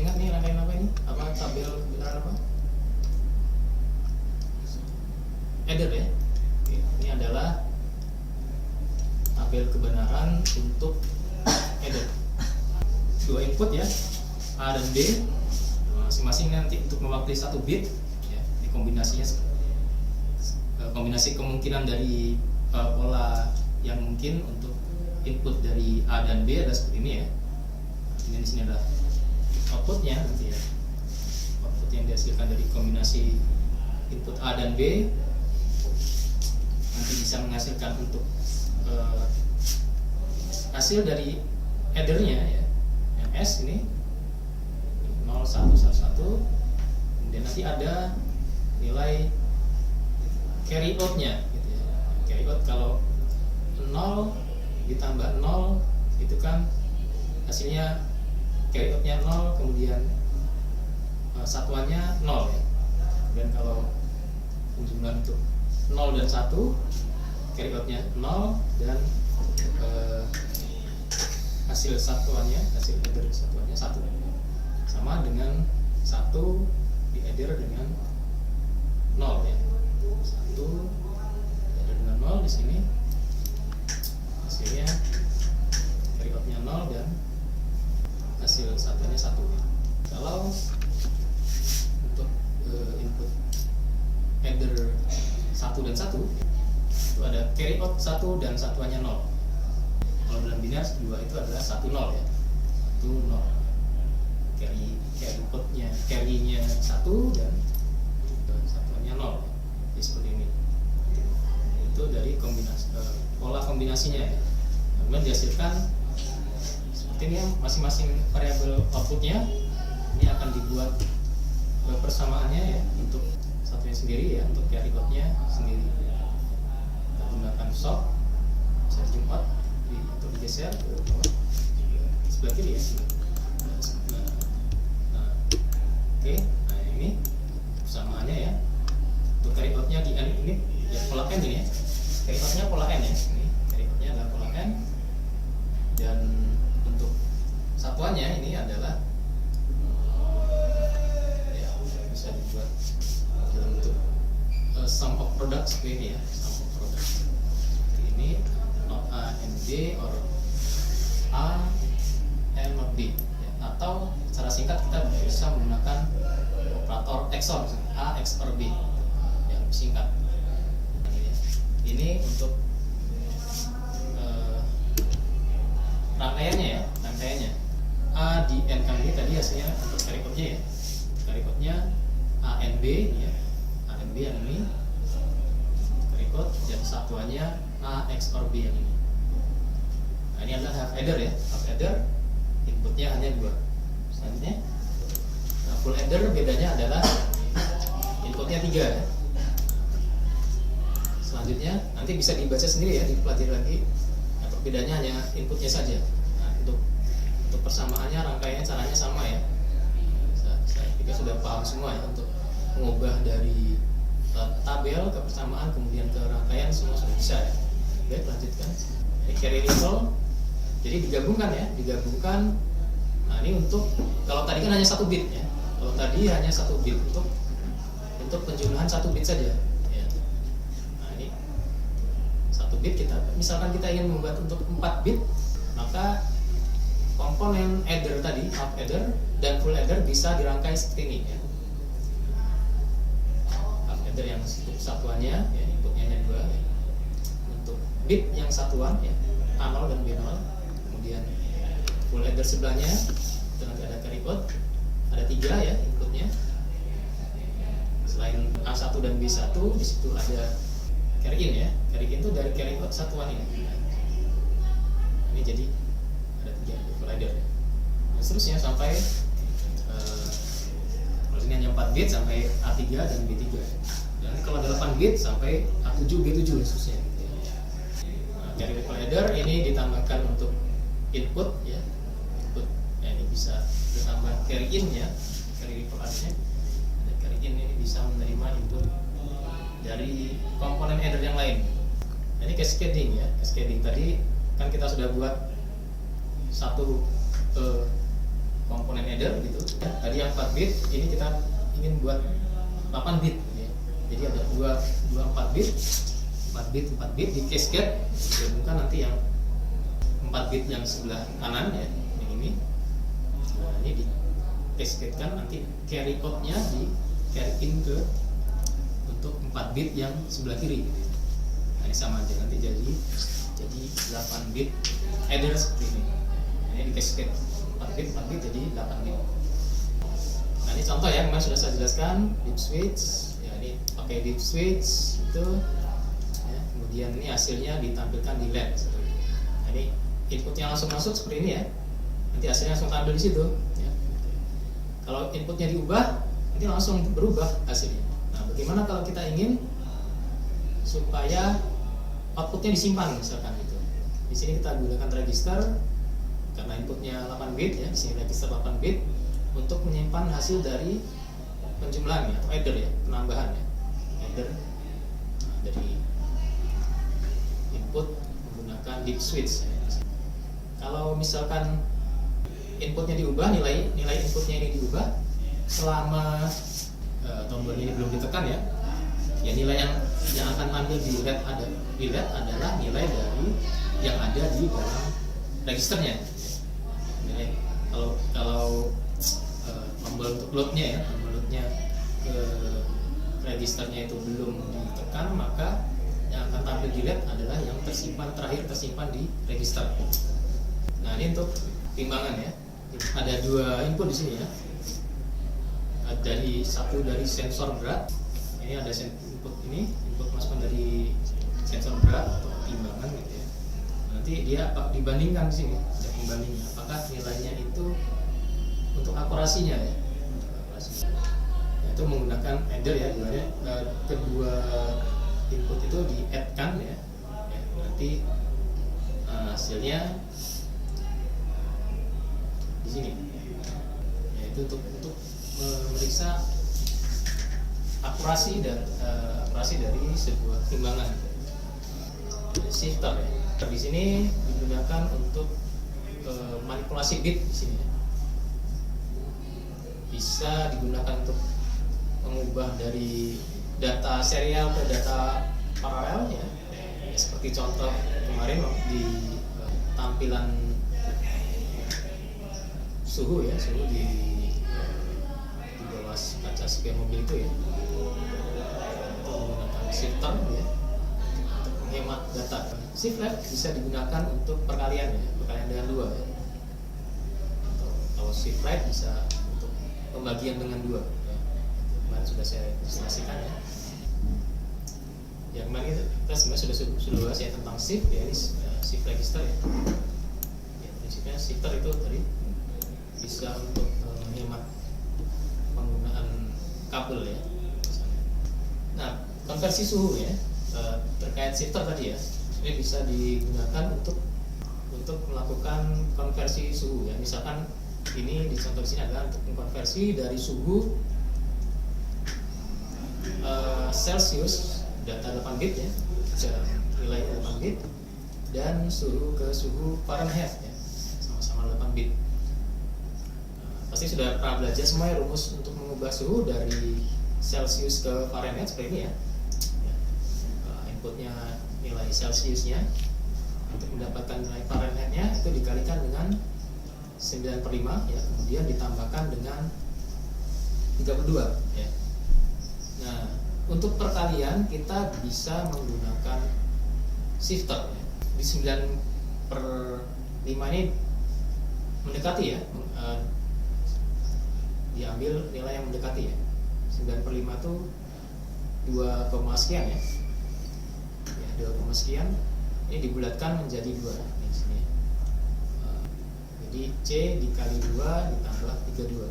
ingat nih rangkaian apa ini? Apa tabel kebenaran apa? Header ya. Oke, ini adalah tabel kebenaran untuk header. Dua input ya, A dan B, masing-masing nanti untuk mewakili satu bit ya, di kombinasinya kombinasi kemungkinan dari pola yang mungkin untuk input dari A dan B adalah seperti ini ya. Ini di sini adalah outputnya nanti ya, output yang dihasilkan dari kombinasi input A dan B nanti bisa menghasilkan untuk hasil dari headernya ya, yang S ini 0111, kemudian nanti ada nilai carry outnya gitu ya. Carry out kalau 0 ditambah 0 itu kan hasilnya carry outnya 0, kemudian satuannya 0 ya. Dan kalau penjumlahan untuk 0 dan 1, carry outnya 0 dan hasil satuannya, hasil header satuannya 1, sama dengan 1 di header dengan 0 ya. 1 header dengan 0 di sini hasilnya carry outnya 0 dan hasil satuannya 1 ya. Kalau untuk input header 1 dan 1 itu ada carry out 1 dan satuannya 0. Kalau dalam biner 2 itu adalah 1 0 ya. 1 0. Carry outnya, carry-nya 1 dan satuannya 0. Jadi seperti ini. Itu dari kombinasi pola kombinasinya ya. Kemudian dihasilkan seperti ini ya, masing-masing variabel outputnya ini akan dibuat persamaannya ya, untuk satunya sendiri ya, untuk carry outnya sendiri. Kita gunakan shock, charging out untuk digeser ke bawah sebelah kiri ya. Oke, nah ini persamaannya ya. Untuk carry outnya di N ini ya, pola N ini ya. Carry outnya pola N ya. Ini carry outnya adalah pola N. Dan untuk satuannya ini adalah ya, bisa dibuat dalam bentuk sum of product seperti ini ya. Sum of product seperti ini, not A and B or A and not B ya. Atau secara singkat kita bisa menggunakan operator XOR, A XOR B yang singkat. Ini untuk rangkaiannya ya, rangkaiannya A di N kali tadi hasilnya untuk carry outnya ya, carry outnya A N B ya, A N B yang ini carry out, dan satuannya A XOR B yang ini. Nah, ini adalah half adder ya, half adder inputnya hanya 2. Selanjutnya, nah, full adder bedanya adalah inputnya 3 ya. Selanjutnya nanti bisa dibaca sendiri ya, dipelajari lagi. Nah, perbedaannya hanya inputnya saja. Nah, untuk persamaannya, rangkaiannya caranya sama ya. Kita sudah paham semua ya, untuk mengubah dari tabel ke persamaan kemudian ke rangkaian semua sudah bisa ya. Baik, lanjutkan. Ini carry result. Jadi digabungkan ya, digabungkan. Nah, ini untuk kalau tadi kan hanya 1 bit ya. Kalau tadi hanya 1 bit untuk penjumlahan 1 bit saja. Ya. Nah, ini 1 bit kita, misalkan kita ingin membuat untuk 4 bit, maka komponen adder tadi, half adder dan full adder bisa dirangkai seperti ini ya. Half adder yang untuk satuannya ya, inputnya hanya 2 ya. Untuk bit yang satuan ya, A0 dan B0. Kemudian full adder sebelahnya itu nanti ada carry out, ada 3 ya inputnya. Selain A1 dan B1, di situ ada carry in ya. Carry in itu dari carry out satuan ini. Ini jadi ada 3 full adder ya. Nah, seterusnya sampai kalau ini hanya 4 bit sampai A3 dan B3. Dan kalau ada 8 bit sampai A7 B7 seterusnya. Nah, carry full adder ini ditambahkan untuk input ya, input ya, ini bisa ditambah carry in ya, carry ripple artinya ada carry in, ini bisa menerima input dari komponen adder yang lain. Nah, ini cascading ya, cascading tadi kan kita sudah buat satu komponen adder header gitu ya. Tadi yang 4 bit, ini kita ingin buat 8 bit ya. Jadi ada 4 bit di cascade, digabungkan nanti yang 4 bit yang sebelah kanan ya, yang ini. Nah, ini di cascadekan, nanti carry code-nya di carry in ke untuk 4 bit yang sebelah kiri gitu. Nah, ini sama aja, nanti jadi 8 bit header seperti ini. Nah, ini di cascade 4 bit jadi 8 bit. Nah, ini contoh ya, kemarin sudah saya jelaskan deep switch ya, ini pakai deep switch itu ya, kemudian ini hasilnya ditampilkan di LED. Nah, ini inputnya langsung masuk seperti ini ya, nanti hasilnya langsung tampil di situ ya. Kalau inputnya diubah, nanti langsung berubah hasilnya. Nah, bagaimana kalau kita ingin supaya outputnya disimpan misalkan gitu? Di sini kita gunakan register karena inputnya 8 bit ya, di sini register 8 bit untuk menyimpan hasil dari penjumlahan ya, atau adder ya, penambahan ya, adder. Nah, dari input menggunakan deep switch ya. Kalau misalkan inputnya diubah, nilai inputnya ini diubah selama tombol ini belum ditekan ya, nilai yang akan tampil di LED adalah nilai dari yang ada di dalam registernya. Nilai kalau tombol untuk loadnya ya, tombol loadnya ke registernya itu belum ditekan, maka yang akan tampil di LED adalah yang terakhir tersimpan di register. Nah, ini untuk timbangan ya. Ada 2 input di sini ya. Satu dari sensor berat. Ini ada input masukan dari sensor berat atau timbangan gitu ya. Nanti dia dibandingkan di sini, ada pembandingnya. Apakah nilainya itu untuk akurasinya ya? Itu menggunakan adder ya, kedua input itu di-add-kan ya. Nanti hasilnya di sini, yaitu untuk memeriksa akurasi dari sebuah timbangan. Shifter ya. Di sini digunakan untuk manipulasi bit di sini ya. Bisa digunakan untuk mengubah dari data serial ke data paralel ya. Seperti contoh kemarin di tampilan suhu ya, suhu di bawah kaca spion mobil itu ya, untuk menggunakan shifter ya, untuk menghemat data. Shift left bisa digunakan untuk perkalian ya, perkalian dengan 2 ya. Kalau shift right bisa untuk pembagian dengan 2 ya. Kemarin sudah saya presentasikan ya. Yang kemarin kita sebenarnya sudah bahas ya tentang shift ya, ini shift register ya. Prinsipnya shifter itu tadi bisa untuk menghemat penggunaan kabel ya. Nah, konversi suhu ya, terkait shifter tadi ya, ini bisa digunakan untuk melakukan konversi suhu ya. Misalkan ini di contoh sini adalah untuk mengkonversi dari suhu Celsius, data 8 bit ya, nilai 8 bit, dan suhu ke suhu Fahrenheit ya, sama-sama 8 bit. Pasti sudah pernah belajar semua ya, rumus untuk mengubah suhu dari Celsius ke Fahrenheit seperti ini ya. Inputnya nilai Celsiusnya, untuk mendapatkan nilai Fahrenheitnya itu dikalikan dengan 9/5 ya, kemudian ditambahkan dengan 32 ya. Nah, untuk perkalian kita bisa menggunakan shifter ya. Di 9/5 ini mendekati ya, diambil nilai yang mendekati ya. 9/5 itu 2, sekian ya. 2, sekian. Ini dibulatkan menjadi 2 di sini. Jadi C dikali 2 ditambah 32.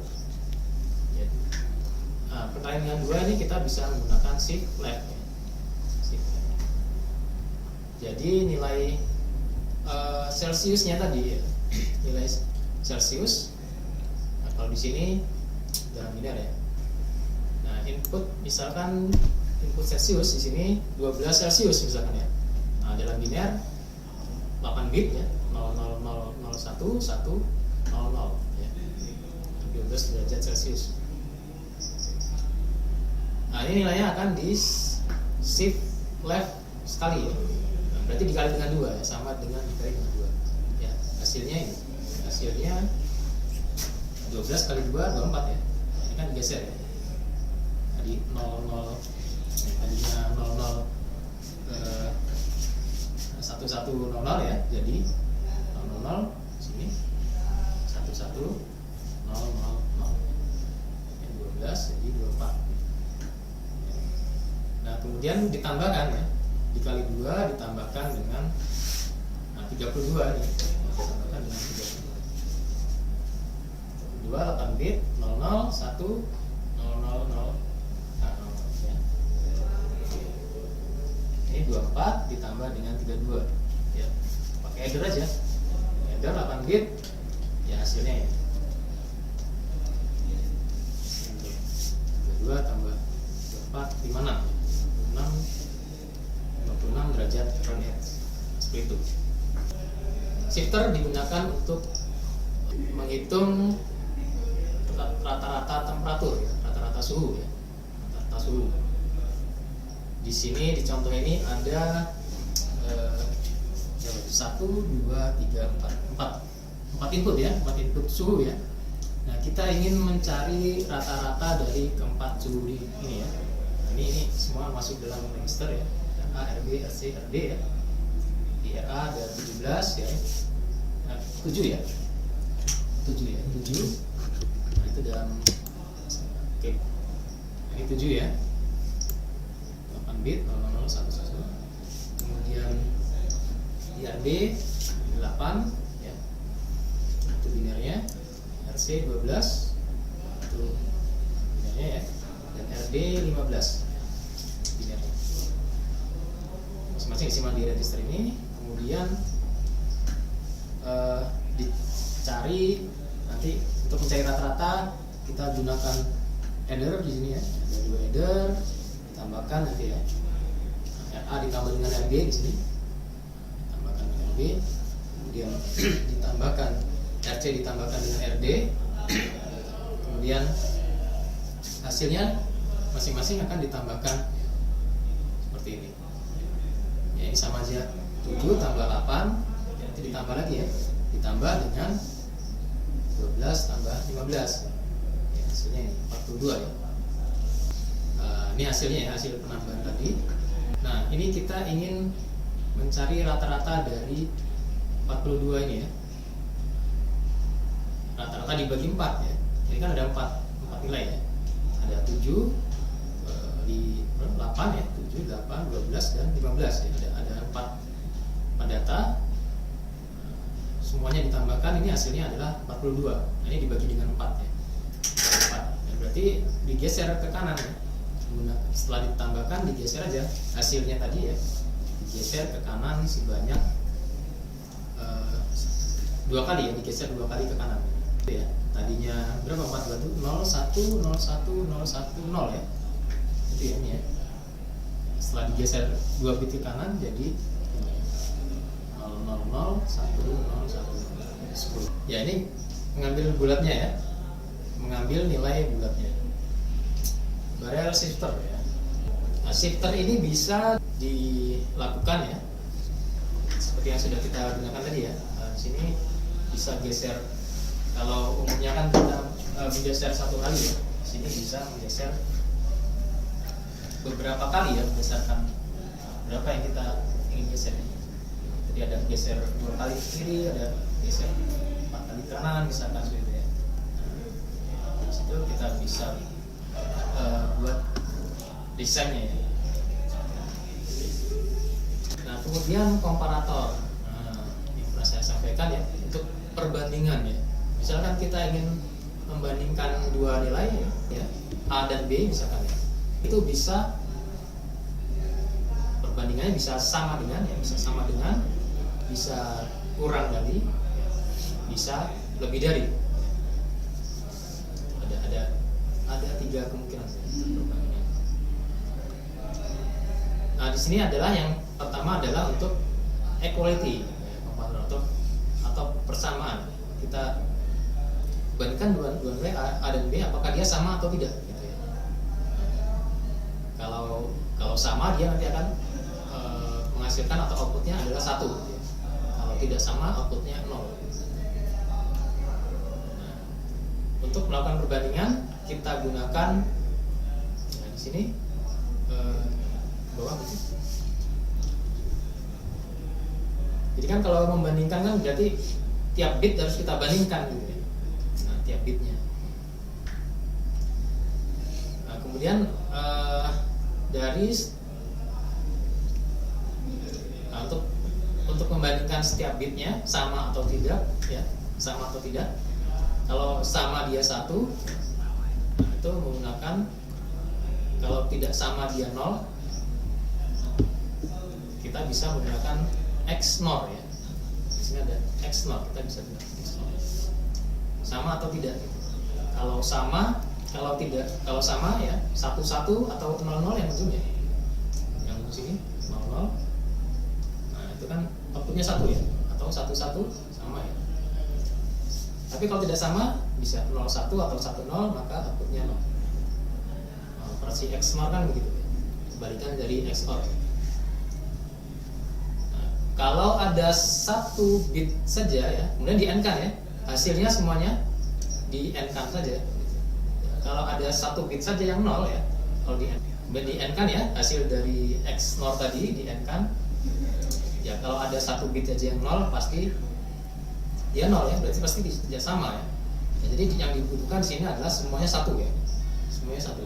Ya. Nah, perkalian dengan 2 ini kita bisa menggunakan shift left ya. Shift left. Jadi nilai Celsiusnya tadi ya. Nilai Celsius. Nah, kalau di sini dalam biner ya. Nah, input misalkan input Celsius di sini 12 Celsius misalkan ya. Nah, dalam biner 8 bit ya, 0001 100 ya. 12 12 derajat Celcius. Nah, ini nilainya akan di shift left sekali ya. Nah, berarti dikali dengan 2 ya, sama dengan dikali dengan 2. Ya, hasilnya ini. Hasilnya 12 kali 2 24 ya. Nah, ini kan digeser ya. Tadi 00 tadinya 00 1100 ya. Jadi 00 sini 1100 12 jadi 24. Nah, kemudian ditambahkan ya, dikali 2 ditambahkan dengan 32 nih. Ditambahkan dengan 32. 8 bit 00 1 000 ya. Ini 24 ditambah dengan 32 ya. Pakai header aja. Header 8 bit ya, hasilnya ya. 32 tambah 24 56 56 derajat Fahrenheit. Seperti itu. Shifter digunakan untuk menghitung rata-rata temperatur ya, rata-rata suhu ya. Rata-rata suhu. Di sini di contoh ini ada 1 2 3 4 input ya, 4 input suhu ya. Nah, kita ingin mencari rata-rata dari keempat suhu ini ya. Ini semua masuk dalam register ya. RA, RB, RC, RD ya. Di RA ada 17 ya. Nah, 7 ya. 7 ya, 7. Nah, itu dalam oke. Nah, ini 7 ya. 8 bit 0011. Kemudian di RB 8 ya. Itu binernya. RC 12 itu binernya ya. Dan RD 15 binernya. Masing-masing disimpan di register ini. Kemudian dicari nanti untuk mencari rata-rata kita gunakan header di sini ya. Ada 2 header ditambahkan nanti ya. RA ditambah dengan RB di sini. Ditambahkan dengan RB. Kemudian ditambahkan RC ditambahkan dengan RD. Kemudian hasilnya masing-masing akan ditambahkan seperti ini. Ya, ini sama aja 7 tambah 8 ya, nanti ditambah lagi ya, ditambah dengan 12 tambah 15 ya, hasilnya ini 42 ya. Ini hasilnya ya, hasil penambahan tadi. Nah, ini kita ingin mencari rata-rata dari 42 ini ya. Rata-rata dibagi 4 ya. Ini kan ada 4 nilai ya. Ada 7 di 8 ya, 7, 8, 12 dan 15 ya. Ada 4 data. Semuanya ditambahkan, ini hasilnya adalah 42. Nah, ini dibagi dengan 4 ya. 4. Ya, berarti digeser ke kanan ya. Setelah ditambahkan digeser aja hasilnya tadi ya. Digeser ke kanan sebanyak 2 kali ya, digeser 2 kali ke kanan. Itu ya. Tadinya berapa 4 batu? 01 01 010 ya. Itu ya ini ya. Setelah digeser 2 bit ke kanan jadi 000 10 10. Ya, ini mengambil bulatnya ya. Mengambil nilai bulatnya. Barrel shifter ya. Nah, shifter ini bisa dilakukan ya. Seperti yang sudah kita gunakan tadi ya. Di sini bisa geser. Kalau umumnya kan kita menggeser 1 kali ya. Di sini bisa menggeser beberapa kali ya, berdasarkan berapa yang kita ingin geser. Jadi ada geser 2 kali ke kiri, ada geser 4 kali ke kanan, misalkan seperti itu ya. Nah, di situ kita bisa buat desainnya ya. Nah, kemudian komparator. Nah, ini pernah saya sampaikan ya, untuk perbandingan ya. Misalkan kita ingin membandingkan 2 nilai ya, A dan B misalkan ya. Itu bisa perbandingannya bisa sama dengan ya, bisa kurang dari, bisa lebih dari. Ada 3 kemungkinan perbandingan. Nah, di sini adalah yang pertama adalah untuk equality ya, atau persamaan. Kita bandingkan dua nilai A dan B, apakah dia sama atau tidak gitu ya. Kalau sama, dia nanti akan menghasilkan atau outputnya adalah 1 gitu ya. Kalau tidak sama, outputnya 0. Nah, untuk melakukan perbandingan kita gunakan di sini bawah gitu. Jadi kan kalau membandingkan kan berarti tiap bit harus kita bandingkan gitu ya. Nah, tiap bitnya. Nah, kemudian untuk membandingkan setiap bitnya sama atau tidak ya, sama atau tidak. Kalau sama dia 1, nah itu menggunakan, kalau tidak sama dia 0, kita bisa menggunakan XNOR ya. Di sini ada XNOR, kita bisa gunakan XNOR. Sama atau tidak? Kalau sama, kalau tidak, kalau sama ya 11 atau 00 yang ujungnya. Yang di sini 00. Nah, itu kan outputnya 1 ya, atau 11 sama ya. Tapi kalau tidak sama bisa 01 atau 10, maka outputnya 0. Nah, operasi XNOR kan begitu ya. Kebalikan dari XOR. Kalau ada 1 bit saja ya, kemudian di-N-kan ya, hasilnya semuanya di-N-kan saja. Kalau ada 1 bit saja yang 0 ya, kalau di-N-kan ya, hasil dari XNOR tadi di-N-kan. Ya kalau ada 1 bit saja yang 0, pasti dia 0 ya, berarti pasti tidak sama ya. Jadi yang dibutuhkan di sini adalah semuanya 1 ya, semuanya 1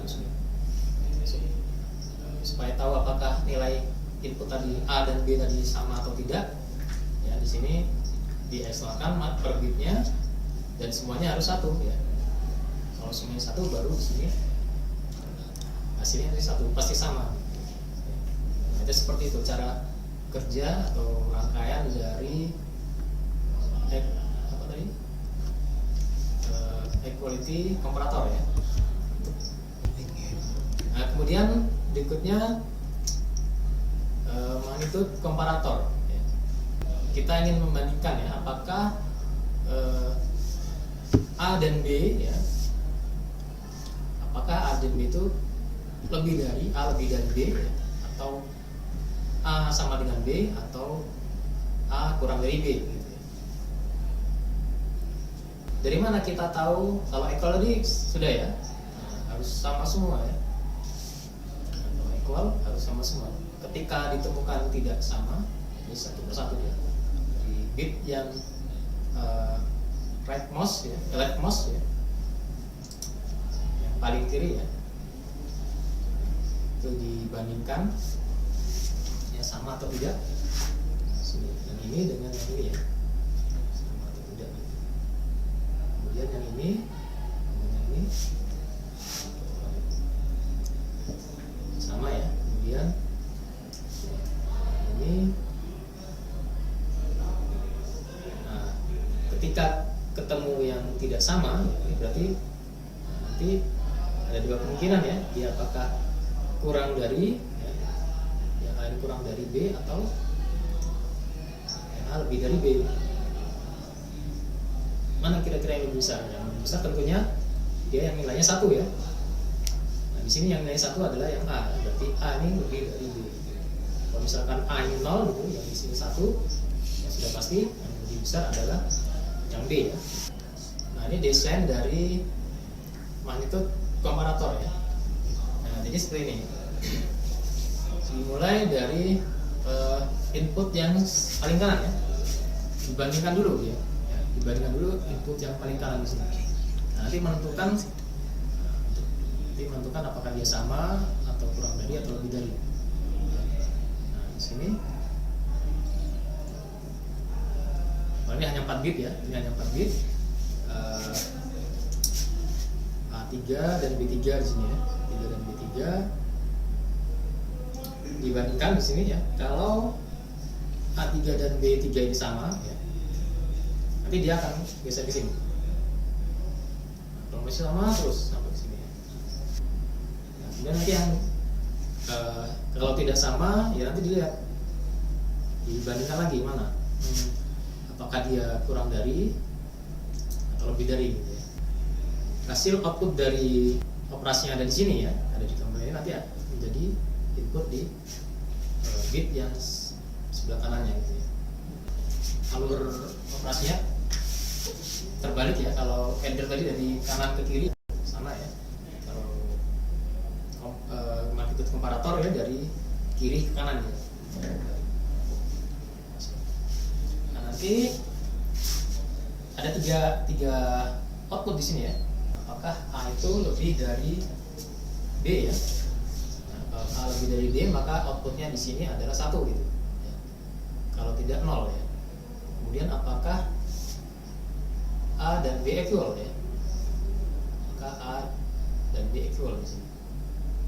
supaya tahu apakah nilai input tadi A dan B tadi sama atau tidak ya. Di sini di-XNOR-kan per bitnya dan semuanya harus 1 ya. Kalau semuanya 1 baru di sini hasilnya jadi 1, pasti sama. Nah, itu seperti itu cara kerja atau rangkaian dari apa tadi? Equality comparator ya. Nah, kemudian berikutnya magnitude komparator ya. Kita ingin membandingkan ya, apakah A dan B ya, apakah A dan B itu lebih dari A lebih dari B ya, atau A sama dengan B atau A kurang dari B gitu ya. Dari mana kita tahu kalau equality sudah ya, nah, harus sama semua ya. Kalau equal harus sama semua. Ketika ditemukan tidak sama, ini satu persatu ya, di bit yang rightmost ya, leftmost ya, yang paling kiri ya, itu dibandingkan ya sama atau tidak. Sini, yang ini dengan yang ini ya, sama atau tidak. Kemudian yang ini dengan yang ini sama ya. Kemudian ini, nah, ketika ketemu yang tidak sama ya, berarti nanti ada 2 kemungkinan ya, dia apakah kurang dari ya, yang lain kurang dari B atau yang A lebih dari B. Mana kira-kira yang lebih besar? Yang lebih besar tentunya dia yang nilainya 1 ya. Nah, di sini yang nilainya 1 adalah yang A, berarti A ini lebih dari B. Kalau misalkan A ini 0 gitu, yang di sini 1, ya sudah pasti yang lebih besar adalah yang B ya. Nah, ini desain dari magnitude komparator ya. Nah, jadi seperti ini. Dimulai dari input yang paling kanan ya. Dibandingkan dulu ya. Dibandingkan dulu input yang paling kanan di sini. Nah, nanti menentukan apakah dia sama atau kurang dari atau lebih dari. Di sini ini hanya 4 bit ya, ini hanya 4 bit, A3 dan B3 di sini ya, 3 dan B3 dibandingkan di sini ya. Kalau A3 dan B3 ini sama ya, nanti dia akan geser ke sini. Kalau masih sama terus sampai ke sini ya. Nah, kemudian nanti yang kalau tidak sama ya nanti dilihat, dibandingkan lagi mana, apakah dia kurang dari atau lebih dari gitu ya. hasil output dari operasi yang ada di sini ya, ada di tombol ini nanti menjadi input di bit yang sebelah kanannya gitu ya. Alur operasinya terbalik ya, kalau adder tadi dari kanan ke kiri sama ya, kalau magnitude komparator ya dari kiri ke kanan ya. Nah, nanti ada tiga output di sini ya. Apakah A itu lebih dari B ya? Nah, kalau A lebih dari B maka outputnya di sini adalah 1 gitu. Ya. Kalau tidak 0 ya. Kemudian apakah A dan B equal ya? Maka A dan B equal di sini.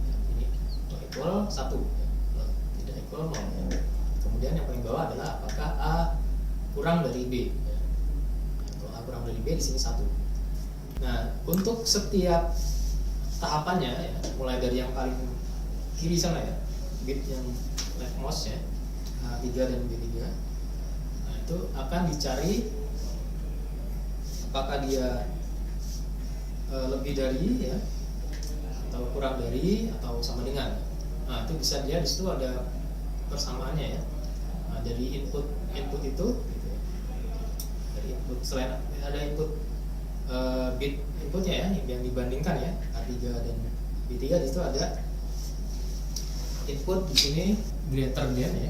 Ya, ini kalau equal 1 ya. Kalau tidak equal 0 ya. Kemudian yang paling bawah adalah apakah A kurang dari B ya. Kalau A kurang dari B di sini 1. Nah, untuk setiap tahapannya ya, mulai dari yang paling kiri sana ya, bit yang leftmost ya, A3 dan B3. Nah, itu akan dicari apakah dia lebih dari ya, atau kurang dari, atau sama dengan. Nah, itu bisa dia di situ ada persamaannya ya. Nah, dari input itu gitu ya. Dari input selain ada input bit inputnya ya yang dibandingkan ya, A3 dan B3 di situ ada input di sini greater than ya,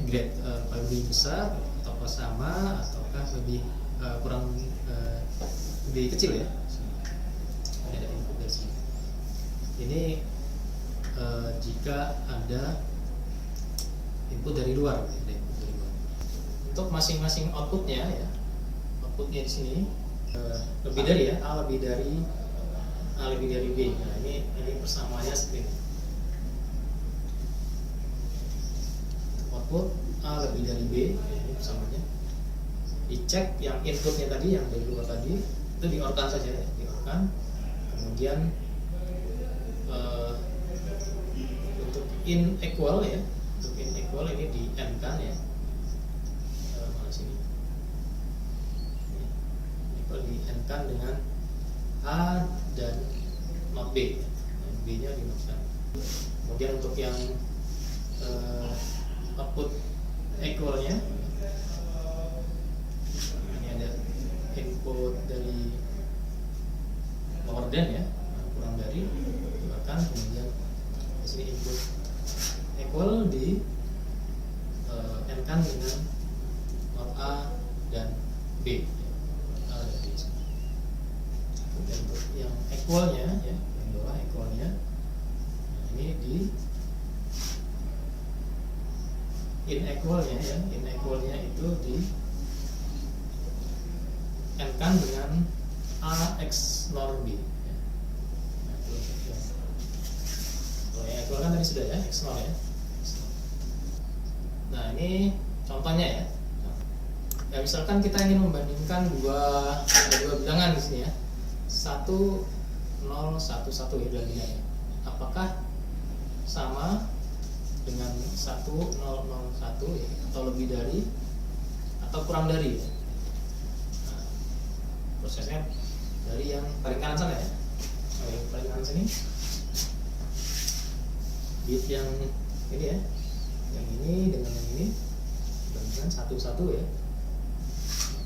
lebih besar ataukah sama ataukah lebih kurang lebih kecil ya. Ada input dari sini. Ini jika ada input dari luar, ada input dari luar. Untuk masing-masing outputnya ya, outputnya di sini lebih dari ya, A lebih dari B. Nah, ini persamaannya seperti ini. Output A lebih dari B, ini persamaannya. Dicek yang inputnya tadi, yang dari luar tadi, itu di-OR-kan saja ya, di-OR-kan. Kemudian untuk in equal ya, untuk in equal ini di-AND-kan ya. Mana sini? Di-AND-kan dengan A dan not B, B nya di not. Kemudian untuk yang output equalnya, ini ada input dari lower than ya, kurang dari, bahkan kemudian di sini input equal di AND-kan dengan not A dan B. Untuk yang equalnya ya, yang bawah equalnya, nah ini di inequalnya ya, inequalnya itu di AND-kan dengan A X nor B ya. Nah, itu ya. Kalau yang equal kan tadi sudah ya, X nor ya. Nah, ini contohnya ya. Ya, misalkan kita ingin membandingkan dua bilangan di sini ya. 1 0 1 1 ya, bilangannya. Apakah sama dengan 1 0 0 1 ya, atau lebih dari atau kurang dari ya? Nah, prosesnya dari yang paling kanan sana ya. Yang paling kanan sini bit yang ini ya, yang ini dengan yang ini bandingkan 1 1 ya,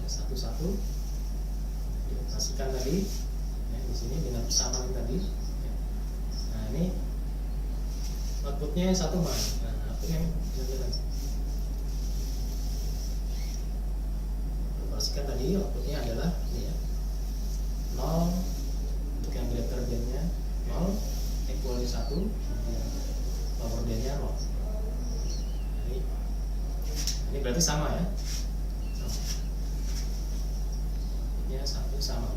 1 1 dioperasikan tadi ya, di sini dengan persamaan tadi ya. Nah, ini outputnya 1 mana? Nah, outputnya jalan. Operasikan tadi outputnya adalah ini ya, 0 untuk yang greater than-nya 0, equal-nya 1, kemudian lower than-nya 0. Nah, ini berarti sama ya, sama. Ini 1 sama.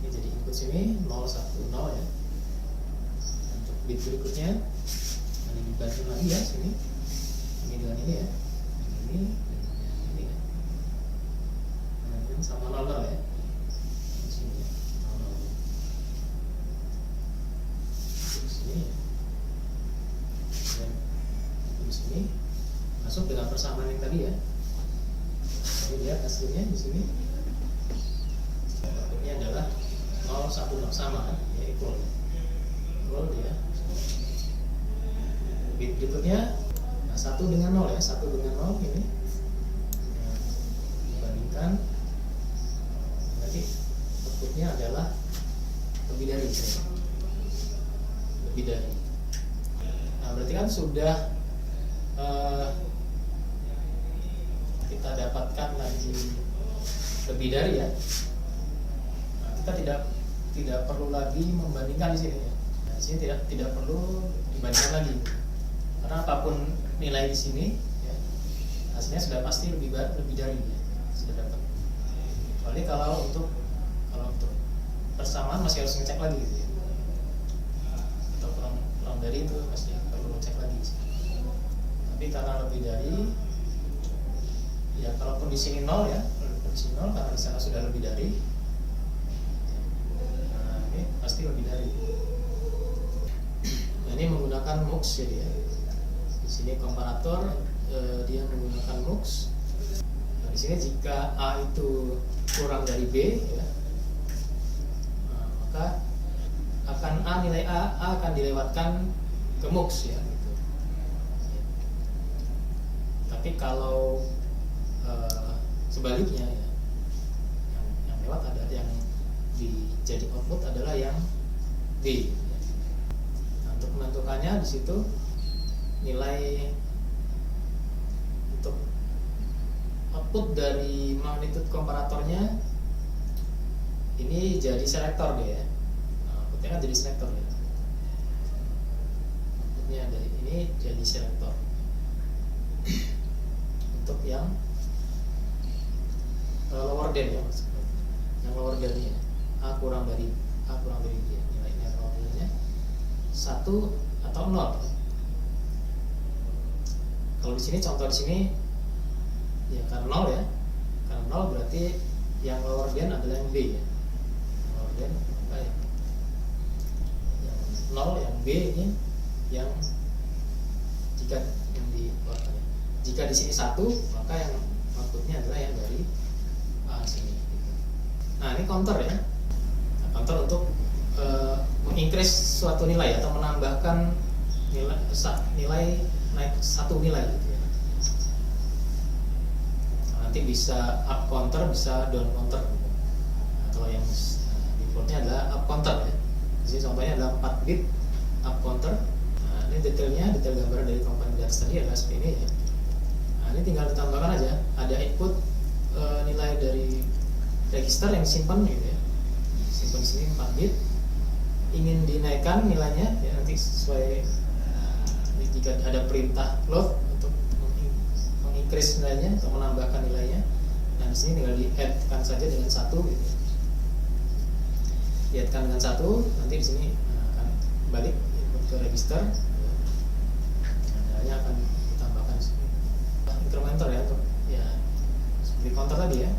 Ini jadi input sini 0 1 0 ya. Untuk bit berikutnya ini dibanding lagi ya, sini ini dengan ini ya, ini ya. Nah, ini sama 0 0 ya. Di sini ya, 0 0. Di sini ya. Dan di sini masuk dengan persamaan yang tadi ya. Jadi lihat hasilnya di sini. Ini adalah 0 1 sama kan, ya equal dia. Bit berikutnya, nah, 1 dengan 0 ya, 1 dengan 0 ini dibandingkan, nanti outputnya adalah lebih dari. Nah berarti kan sudah kita dapatkan lagi lebih dari ya. Nah, kita tidak perlu lagi membandingkan di sini ya. Nah, di sini tidak perlu dibandingkan lagi. Karena apapun nilai di sini ya, hasilnya sudah pasti lebih dari ya, sudah dapat. Kecuali kalau untuk persamaan masih harus ngecek lagi gitu ya. Atau kurang dari itu masih perlu ngecek lagi. Tapi karena lebih dari ya, kalaupun di sini 0 ya, kondisi 0 karena di sana sudah lebih dari. Nah, ini pasti lebih dari. Nah, ini menggunakan MUX jadi ya. Di sini komparator dia menggunakan MUX. Nah, di sini jika A itu kurang dari B ya, nah, maka nilai A akan dilewatkan ke MUX ya gitu. Tapi kalau sebaliknya ya, yang lewat ada yang jadi output adalah yang B. Nah, untuk menentukannya di situ nilai untuk output dari magnitude komparatornya ini jadi selektor dia ya. Nah, outputnya kan jadi selektor ya. Outputnya dari ini jadi selektor untuk yang lower than ya maksudnya. Yang lower than ya, A kurang dari B nilainya lower than-nya 1 atau 0. Kalau di sini contoh di sini ya karena 0 ya. Karena 0 berarti yang lower than adalah yang B ya. Lower than maka yang 0 yang B ini yang jika di sini 1 maka yang outputnya adalah yang dari A sini. Nah ini counter ya. Nah, counter untuk mengincrease suatu nilai atau menambahkan nilai naik satu nilai gitu ya. Nah, nanti bisa up counter, bisa down counter gitu. Nah, kalau yang defaultnya adalah up counter ya. Di sini contohnya adalah 4 bit up counter. Nah, ini detail gambaran dari komponen data tadi adalah seperti ini ya. Nah, ini tinggal ditambahkan aja, ada input nilai dari register yang simpan gitu ya. Simpan di sini 4 bit. Ingin dinaikkan nilainya ya, nanti sesuai jika ada perintah float untuk mengincrease nilainya atau menambahkan nilainya. Nah, di sini tinggal di-add-kan saja dengan 1 gitu. Di-add-kan dengan 1, nanti di sini akan balik input ke register. Nah, nilainya akan ditambahkan di sini. Incrementer ya, untuk ya seperti counter tadi ya.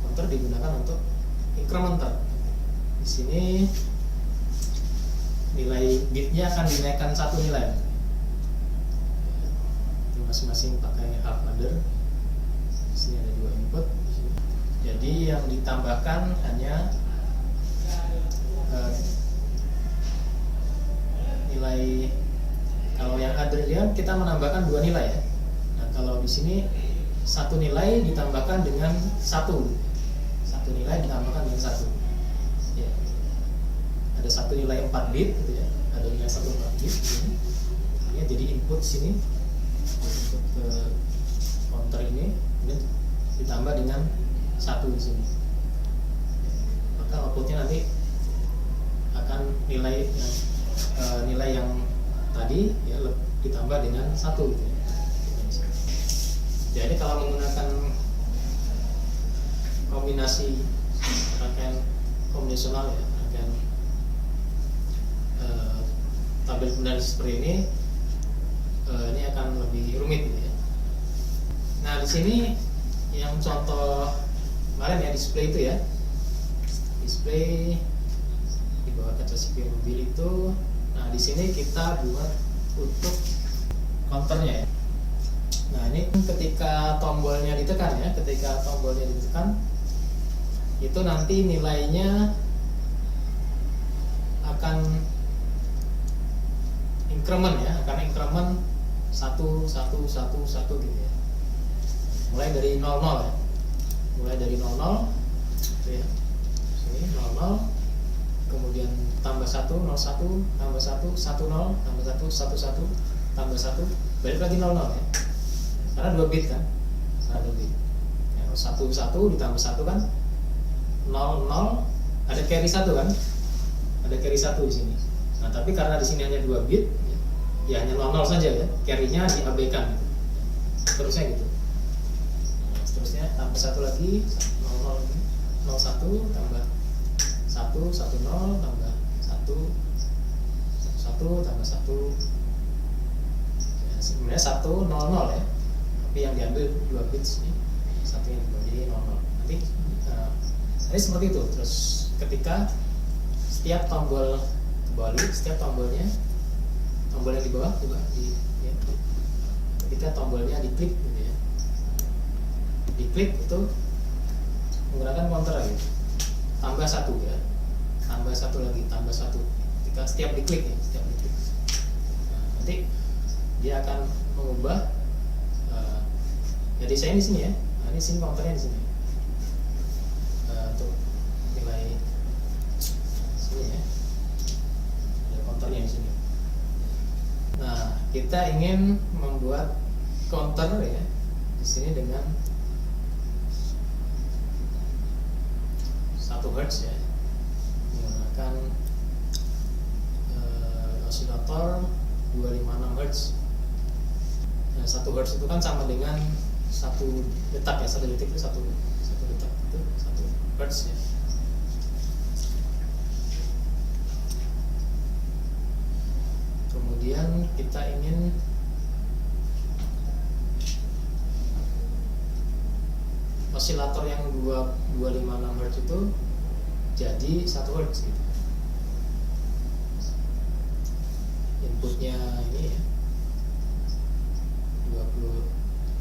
Counter digunakan untuk incrementer. Di sini nilai bitnya akan dinaikkan 1 nilai. Masing-masing pakai half adder. Di sini ada 2 input. Jadi yang ditambahkan hanya nilai. Kalau yang adder dia kita menambahkan 2 nilai ya. Nah kalau di sini 1 nilai ditambahkan dengan 1 nilai ditambahkan dengan 1 ya. Ada 1 nilai 4 bit gitu ya. Ada nilai 1 4 bit ini. Ini jadi input sini. Untuk ke counter ini kemudian ditambah dengan 1 di sini. Maka outputnya nanti akan nilai yang tadi ya ditambah dengan 1 gitu ya. Jadi kalau menggunakan kombinasi rangkaian kombinasional ya, rangkaian tabel pembenaran seperti ini akan lebih rumit gitu ya. Nah di sini yang contoh kemarin ya, display itu ya, display di bawah kaca CPU mobil itu. Nah di sini kita buat untuk counternya ya. Nah ini ketika tombolnya ditekan ya, itu nanti nilainya akan increment ya, akan increment 1 1 1 1 gitu ya. Mulai dari 00 ya. Mulai dari 00 gitu ya. Sini 00, kemudian tambah 1 01, tambah 1 10, tambah 1 11, tambah 1, balik lagi 00 ya. Karena 2 bit kan. Karena 2 bit. Ya, 11 ditambah 1 kan 00, ada carry 1 kan? Ada carry 1 di sini. Nah, tapi karena di sini hanya 2 bit, ya hanya 00 saja ya. Carry-nya diabaikan gitu. Terusnya gitu. Nah, seterusnya tambah 1 lagi, 00 lagi. 01 tambah 1 10 tambah 1 11 tambah 1. Ya, sebenarnya 100 ya. Tapi yang diambil 2 bits ini, 1 yang diambil jadi 00. Nanti ini seperti itu. Terus ketika setiap tombol kembali, setiap tombolnya, tombol yang di bawah juga ya, ketika tombolnya diklik gitu ya, diklik itu menggunakan counter lagi, tambah 1 ya, tambah 1 lagi, tambah 1 ketika setiap diklik ya, setiap diklik. Nah, nanti dia akan mengubah ya desain di sini ya. Nah, ini sini counternya di sini. Untuk nilai sini ya, ada counternya di sini. Nah, kita ingin membuat counter ya di sini dengan 1 Hz ya, menggunakan osilator 256 Hz. Nah, 1 Hz itu kan sama dengan 1 detak ya, 1 detik itu 1 detak itu 1 Hz ya. Kemudian kita ingin osilator yang 256 Hz itu jadi 1 Hz gitu. Inputnya ini ya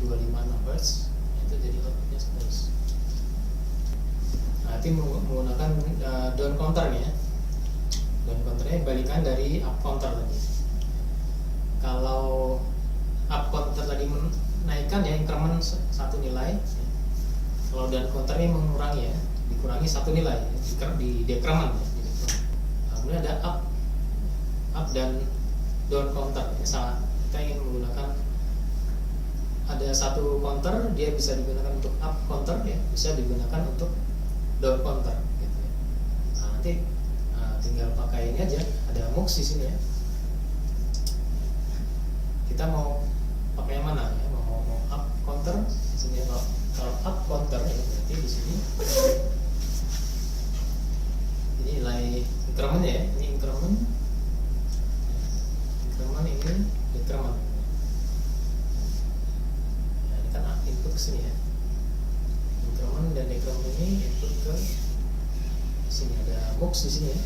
256 Hz, itu jadi outputnya 1 Hz. Nah, nanti menggunakan down counternya. Down counternya balikan dari up counter tadi. Kalau up counter tadi menaikkan ya, increment 1 nilai. Kalau down counternya mengurangi ya, dikurangi 1 nilai di decrement ya, di decrement. Nah, kemudian ada up dan down counter ya. Kita ingin menggunakan ada 1 counter, dia bisa digunakan untuk up counter ya, bisa digunakan untuk down counter gitu ya. Nah, nanti tinggal pakai ini aja, ada mux di sini ya. Kita mau pakai yang mana ya? Mau up counter di sini ya. Kalau up counter ya, berarti di sini ini nilai increment ya, ini increment ini decrement. Ya, ini kan input ke sini ya. Increment dan decrement ini input ke sini, ada box di sini ya.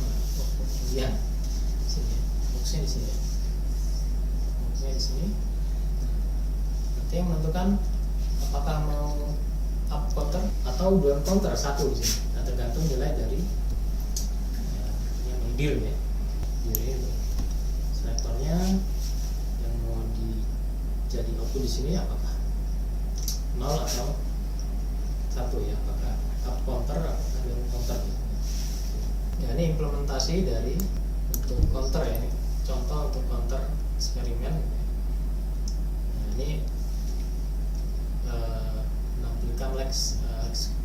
Nah, kemudian sini ya, boxnya di sini ya. Boxnya di sini. Nanti yang menentukan apakah mau up counter atau down counter 1 di sini. Nah, tergantung nilai dari yang deal ya. Jadi selektornya yang mau jadi output di sini apakah 0 atau 1 ya, apakah up counter atau down counter. Ya, ini implementasi dari untuk counter ya, ini contoh untuk counter eksperimen. Nah, ini menampilkan Lex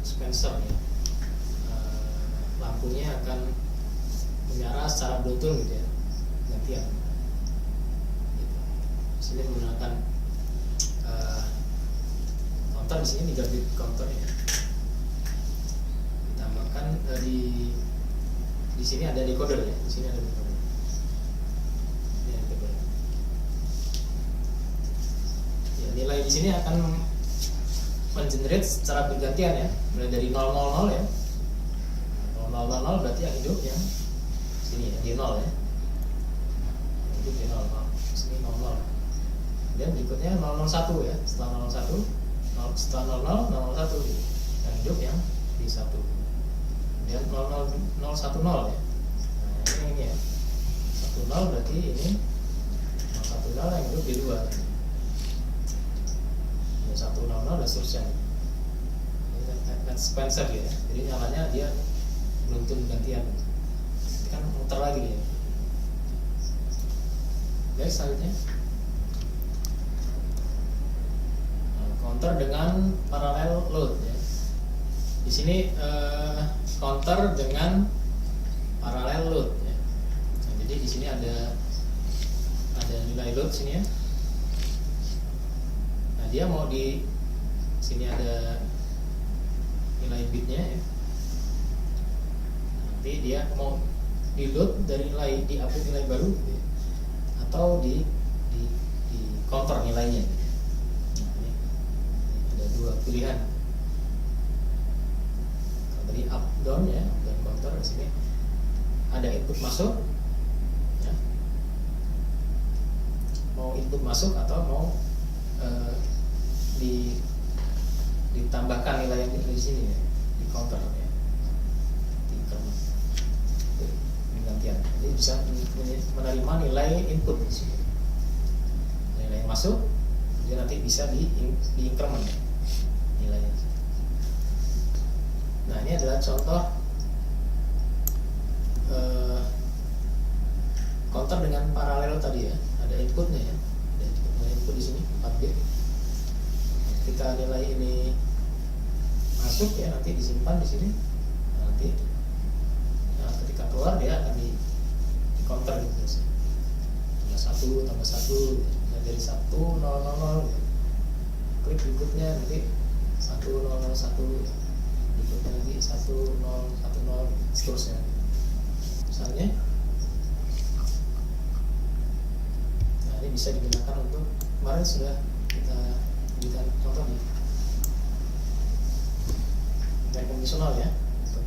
Spencer ya. Lampunya akan menyala secara beruntun gitu ya, gantian. Gitu. Sini menggunakan counter, di sini 3 bit counter ya. Ditambahkan di sini ada decoder ya, di sini ada decoder. Ini ada decoder. Ya, nilai di sini akan mengenerate secara bergantian ya, mulai dari 000 ya. 000 berarti yang hidup yang sini ya, di 0 ya. Yang hidup di 0, sini 00. Dan berikutnya 001 ya, setelah 01, setelah 00, 001 gitu. Yang hidup yang di 1. Kemudian 010 ya. ini ya, 10 berarti ini 10 yang hidup di 2 tadi. Ya, 100 dan seterusnya. Ini sequencer ya, jadi nyalanya dia beruntun gantian, ini kan muter lagi ya. Baik, selanjutnya counter dengan parallel load ya. Di sini counter dengan parallel load ya. Nah, jadi di sini ada nilai load sini ya. Nah, dia mau di sini ada nilai bitnya ya. Nanti dia mau di load dari nilai, di update nilai baru gitu ya, atau di counter nilainya. Nah, ini ada 2 pilihan. Kalau tadi up down ya, dan counter di sini ada input masuk ya. Mau input masuk atau mau ditambahkan nilai yang di sini ya, di counter ya, di increment, ini gantian. Jadi bisa menerima nilai input di sini, nilai yang masuk, dia nanti bisa di increment ya, nilainya. Nah, ini adalah contoh counter dengan paralel tadi ya, ada inputnya ya, ada input di sini 4 bit. Ketika nilai ini masuk ya, nanti disimpan di sini. Nanti ketika keluar dia akan di counter gitu. Tambah 1 nah, dari 1 0 0 ya. Klik berikutnya nanti 1 0 0 1 ya. Berikutnya lagi 1 0 1 0 seterusnya. Misalnya, nah ini bisa digunakan untuk, kemarin sudah kita berikan contohnya, dari konvensional ya, untuk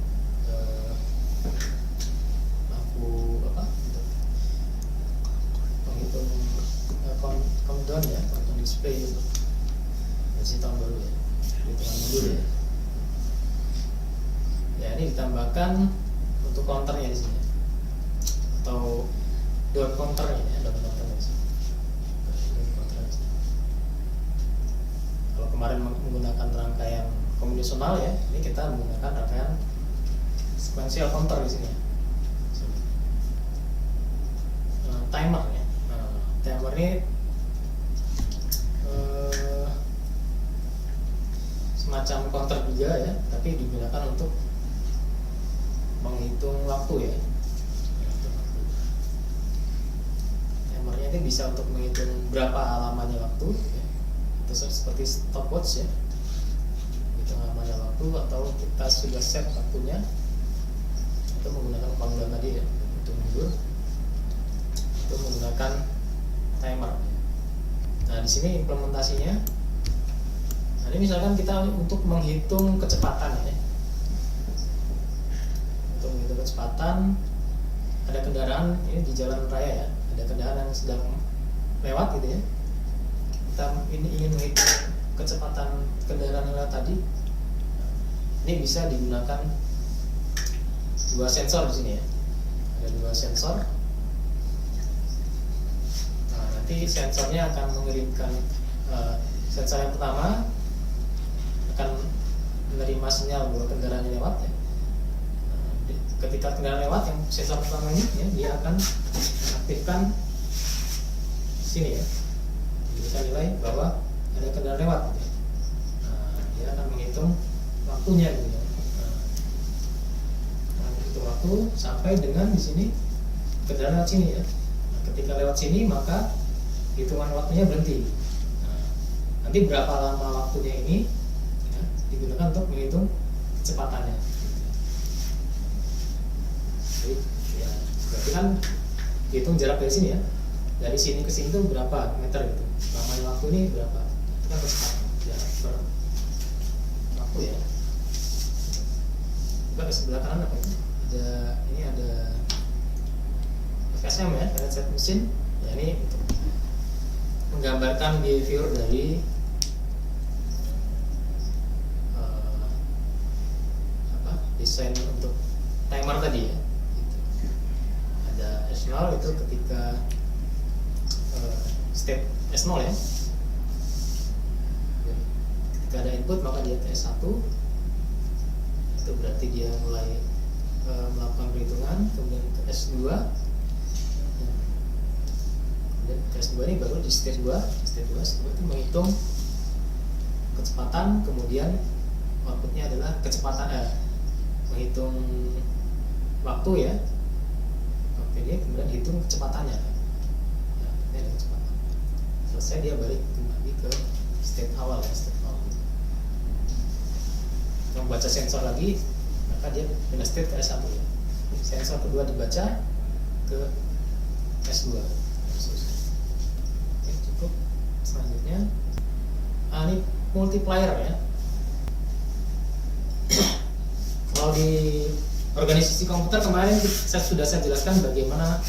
lampu apa, untuk penghitung countdown ya, countdown display untuk versi tahun baru ya, hitungan mundur ya. Ya, ini ditambahkan untuk counternya di sini, atau down counternya ya, down counternya di sini. Kalau kemarin menggunakan rangkaian konvensional ya, ini kita menggunakan rangkaian sequential counter di sini ya. Timer ya. Timer ini semacam counter juga ya, tapi digunakan untuk menghitung waktu ya. Timernya itu bisa untuk menghitung berapa lamanya waktu ya. Seperti stopwatch ya, hitung lamanya waktu, atau kita sudah set waktunya itu menggunakan panggilan tadi ya, hitung mundur, itu menggunakan timer. Nah, di sini implementasinya. Nah, ini misalkan kita untuk menghitung kecepatan ya. Untuk menghitung kecepatan, ada kendaraan ini di jalan raya ya, ada kendaraan yang sedang lewat gitu ya. Kita ini ingin menghitung kecepatan kendaraan yang lewat tadi. Ini bisa digunakan 2 sensor di sini ya. Ada 2 sensor. Nah, nanti sensornya akan mengirimkan sensor yang pertama akan menerima sinyal bahwa kendaraan yang lewat ya. Ketika kendaraan lewat, yang sensor pertama ini ya, dia akan mengaktifkan sini ya, bisa nilai bahwa ada kendaraan lewat gitu ya. Nah, dia akan menghitung waktunya gitu ya. Nah, menghitung waktu sampai dengan di sini kendaraan lewat sini ya. Nah, ketika lewat sini maka hitungan waktunya berhenti. Nah, nanti berapa lama waktunya ini ya, digunakan untuk menghitung kecepatannya. Jadi ya, berarti kan hitung jarak dari sini ya, dari sini ke sini itu berapa meter gitu, lamanya waktu ini berapa, itu kan kecepatan jarak per waktu ya. Juga ke sebelah kanan apa ini? Ini ada FSM ya, Finite State Machine ya, ini untuk menggambarkan behavior dari desain untuk timer tadi ya. Ada S0 itu ketika state S0 ya. Jadi, ketika ada input maka dia ke S1, itu berarti dia mulai melakukan perhitungan. Kemudian ke S2, kemudian ke S2 ini baru di state 2 itu menghitung kecepatan, kemudian outputnya adalah kecepatan menghitung waktu ya. Oke, dia kemudian hitung kecepatannya. Ya, ini ada kecepatan. Selesai dia balik kembali ke state awal ya, state awal. Membaca sensor lagi, maka dia pindah state ke S1 ya. Sensor kedua dibaca ke S2. Oke, cukup. Selanjutnya, ini multiplier ya. Kalau di organisasi komputer kemarin sudah saya jelaskan bagaimana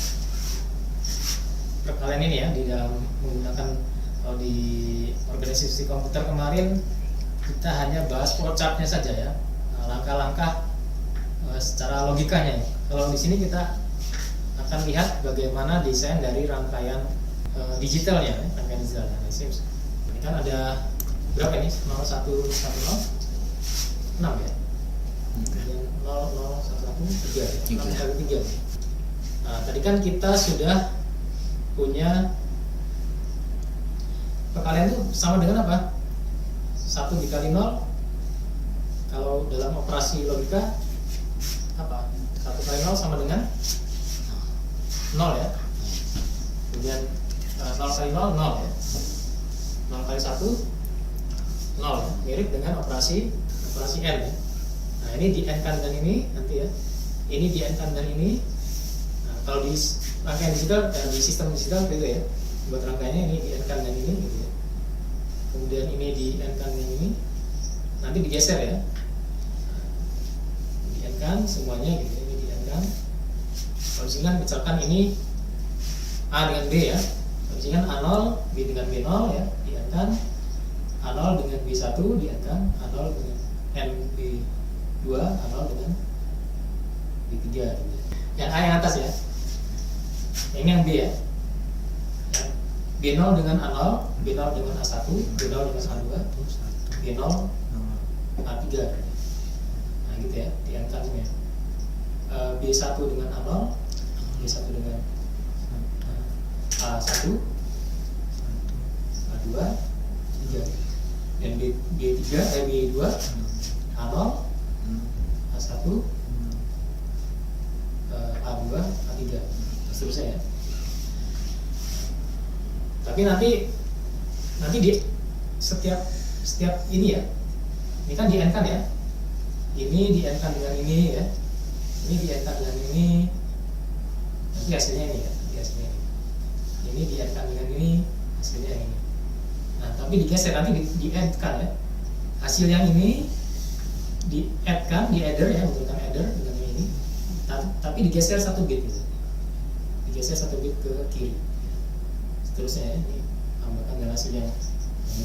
perkalian ini ya di dalam menggunakan, kalau di organisasi komputer kemarin kita hanya bahas flowchartnya saja ya, langkah-langkah secara logikanya. Kalau di sini kita akan lihat bagaimana desain dari rangkaian digitalnya, rangkaian digital. Ini kan ada berapa ini? 0110 6 ya. Kemudian 0011 3 6 kali 3. Nah, tadi kan kita sudah punya perkalian itu sama dengan apa? 1 dikali 0. Kalau dalam operasi logika apa? 1 kali 0 sama dengan 0 ya. Kemudian 0 kali 0 0 ya. 0 kali 1 0 ya. Mirip dengan operasi N ya. Nah, ini di N-kan dengan ini nanti ya. Ini di N-kan dengan ini. Nah, kalau di rangkaian digital dan di sistem digital itu ya. Buat rangkaiannya ini di N-kan dengan ini gitu ya. Kemudian ini di N-kan dengan ini. Nanti digeser ya. Di N-kan semuanya gitu ya. Ini di N-kan. Kalau di sini kan misalkan ini A dengan B ya. Kalau di sini kan A0, B dengan B0 ya. Di N-kan A0 dengan B1 di N-kan A0 dengan NB2 A0 dengan B3 gitu. Yang A yang atas ya. Ini yang B ya. B0 dengan A0, B0 dengan A1, B0 dengan A2, B0 A3. Nah gitu ya, diangkatnya. B1 dengan A0, B1 dengan A1, A2, 3. Dan B3, B2 A0, A1, A2, A3, seterusnya ya. Tapi nanti di setiap ini ya, ini kan di N-kan ya, ini di N-kan dengan ini ya, ini di N-kan dengan ini, nanti hasilnya ini ya, ini di N-kan dengan ini, hasilnya yang ini. Nah tapi digeser nanti di add-kan ya, hasil yang ini di add-kan, di adder ya, menggunakan adder dengan ini, tapi digeser 1 bit gitu. Digeser 1 bit ke kiri. Seterusnya ya, ini tambahkan dengan hasil yang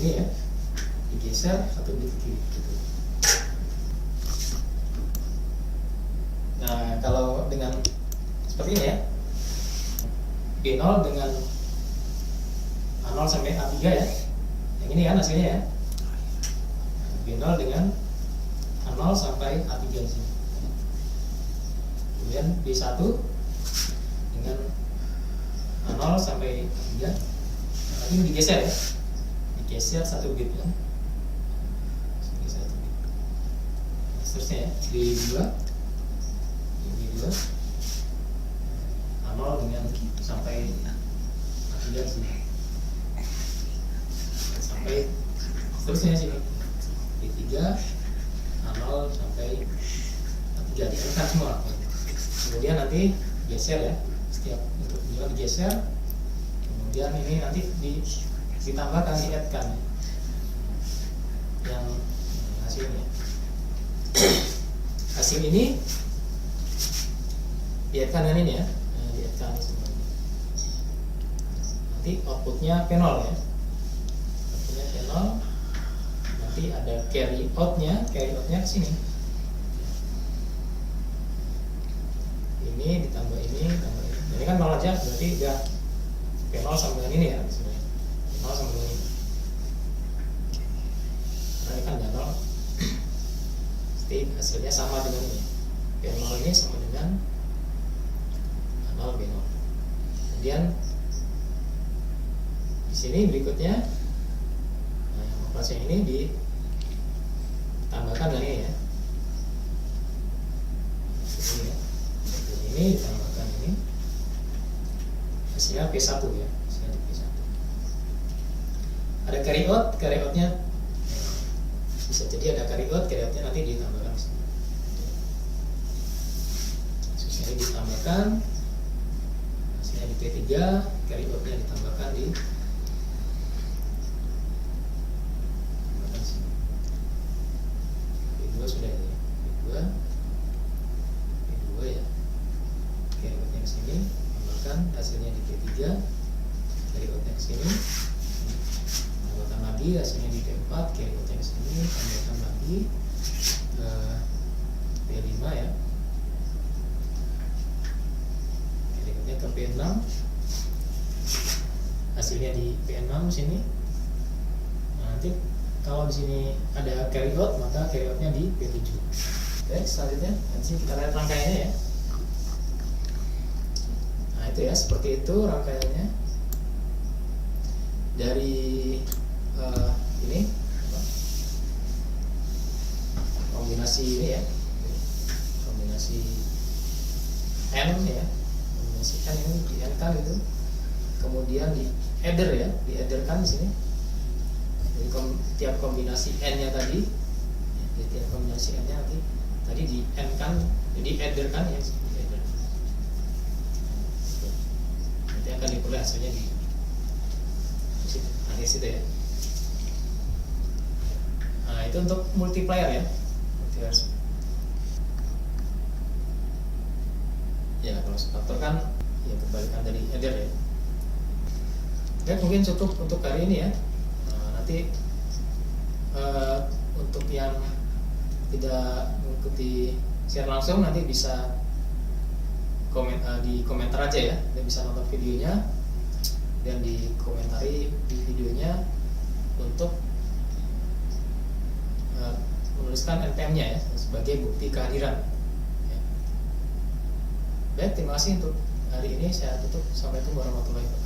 ini ya, digeser 1 bit ke kiri gitu. Nah kalau dengan seperti ini ya, B0 dengan A0 sampai A3 ya, yang ini kan hasilnya ya, B0 dengan A0 sampai A3 di sini. Kemudian B1 dengan A0 sampai A3. Tapi ini digeser ya, digeser 1 bit ya, digeser 1 bit. Seterusnya ya, B2 A0 dengan sampai A3 di sini. Sampai seterusnya sini B3 A0 sampai A3 diangkat semua. Kemudian nanti geser ya, setiap untuk juga digeser. Kemudian ini nanti ditambahkan, di-add-kan yang hasilnya. Hasil ini di-add-kan dengan ini ya, di-add-kan semua. Nanti outputnya P0 ya. P0, nanti ada carry outnya ke sini. Ini ditambah ini, tambah ini. Ini kan 0 aja aja berarti udah P0 sama dengan ini ya sebenarnya. P0 sama dengan ini. Nah ini kan nol. Pasti hasilnya sama dengan ini. P0 ini sama dengan 0 B0. Kemudian di sini berikutnya, nah yang operasi ini ditambahkan dengan ini ya. Ini ditambahkan ini, hasilnya P1 ya, hasilnya di P1. Ada carry outnya bisa jadi ada carry outnya nanti ditambahkan di sini. Hasilnya ditambahkan, hasilnya di P3, carry outnya ditambahkan di sini. P2 sudah ya, P2 ya. Carry outnya ke sini, tambahkan hasilnya di P3, carry outnya ke sini, tambahkan lagi hasilnya di P4, carry outnya ke sini, tambahkan lagi P5 ya, carry outnya ke P6, hasilnya di P6 sini. Nah, nanti kalau di sini ada carry out maka carry outnya di P7. Oke, selanjutnya di sini kita lihat rangkaiannya ya. Itu ya, seperti itu rangkaiannya dari ini kombinasi ini ya, kombinasi N ya, kombinasi N ini di N kan itu, kemudian di adder ya, di adderkan di sini. Jadi tiap kombinasi N nya tadi, tiap kombinasi N nya nanti tadi di N kan, jadi adderkan ya. Akan diperoleh hasilnya di akhir situ ya. Nah itu untuk multiplier ya, ya kalau subtractor kan ya kebalikan dari adder ya. Oke, mungkin cukup untuk hari ini ya. Nah, nanti untuk yang tidak mengikuti share langsung nanti bisa di komentar aja ya, dan bisa nonton videonya dan dikomentari di videonya untuk menuliskan NPM-nya ya sebagai bukti kehadiran ya. Baik, terima kasih untuk hari ini, saya tutup. Assalamualaikum warahmatullahi wabarakatuh.